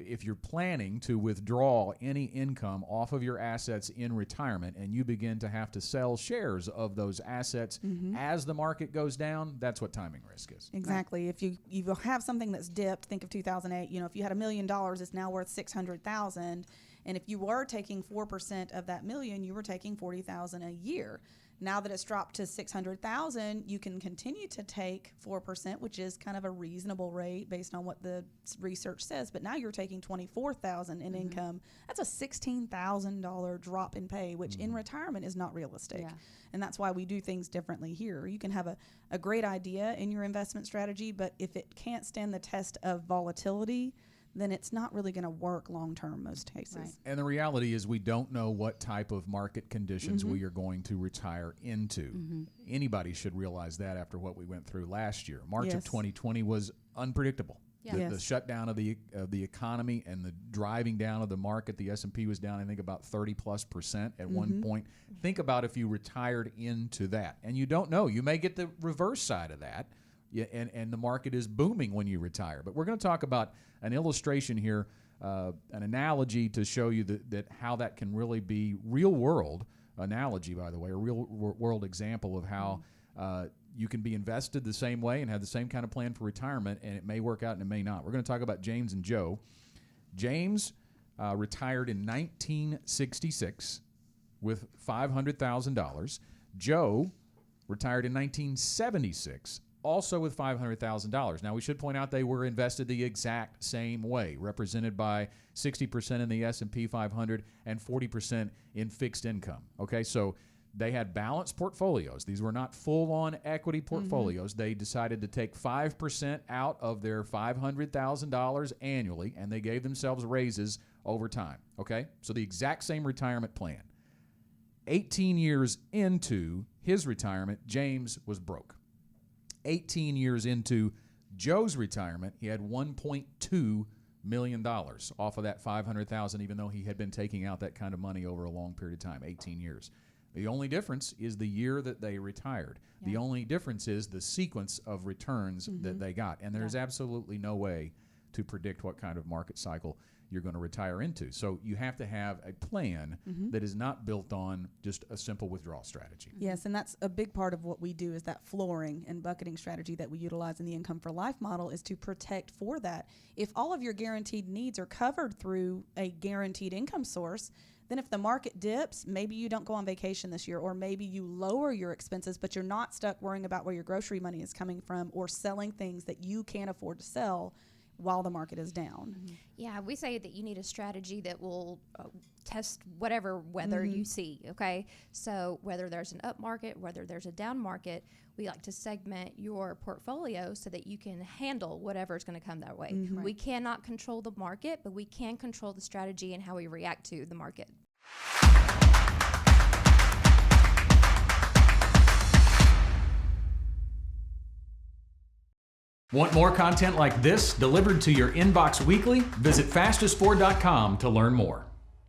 if you're planning to withdraw any income off of your assets in retirement and you begin to have to sell shares of those assets as the market goes down, that's what timing risk is. Exactly. If you have something that's dipped, think of 2008, if you had $1 million, it's now worth $600,000. And if you were taking 4% of that million, you were taking $40,000 a year. Now that it's dropped to $600,000, you can continue to take 4%, which is kind of a reasonable rate based on what the research says. But now you're taking $24,000 in income. That's a $16,000 drop in pay, which in retirement is not realistic. Yeah. And that's why we do things differently here. You can have a great idea in your investment strategy, but if it can't stand the test of volatility, then it's not really going to work long-term most cases. Right. And the reality is we don't know what type of market conditions we are going to retire into. Anybody should realize that after what we went through last year. March of 2020 was unpredictable. Yeah. The shutdown of the economy and the driving down of the market, the S&P was down, I think, about 30+% at one point. Think about if you retired into that. And you don't know. You may get the reverse side of that. Yeah, and the market is booming when you retire. But we're going to talk about an illustration here, an analogy to show you that how that can really be real world analogy, by the way, a real world example of how you can be invested the same way and have the same kind of plan for retirement, and it may work out and it may not. We're going to talk about James and Joe. James retired in 1966 with $500,000. Joe retired in 1976. Also with $500,000. Now, we should point out they were invested the exact same way, represented by 60% in the S&P 500 and 40% in fixed income. Okay, so they had balanced portfolios. These were not full-on equity portfolios. They decided to take 5% out of their $500,000 annually, and they gave themselves raises over time. Okay, so the exact same retirement plan. 18 years into his retirement, James was broke. 18 years into Joe's retirement, he had $1.2 million off of that $500,000, even though he had been taking out that kind of money over a long period of time, 18 years. The only difference is the year that they retired. Yeah. The only difference is the sequence of returns that they got. And there's absolutely no way to predict what kind of market cycle you're going to retire into. So you have to have a plan that is not built on just a simple withdrawal strategy. Yes, and that's a big part of what we do is that flooring and bucketing strategy that we utilize in the Income for Life model is to protect for that. If all of your guaranteed needs are covered through a guaranteed income source, then if the market dips, maybe you don't go on vacation this year, or maybe you lower your expenses, but you're not stuck worrying about where your grocery money is coming from or selling things that you can't afford to sell while the market is down. Yeah, we say that you need a strategy that will test whatever weather you see, okay? So whether there's an up market, whether there's a down market, we like to segment your portfolio so that you can handle whatever is going to come that way. Right. We cannot control the market, but we can control the strategy and how we react to the market. Want more content like this delivered to your inbox weekly? Visit fastest4.com to learn more.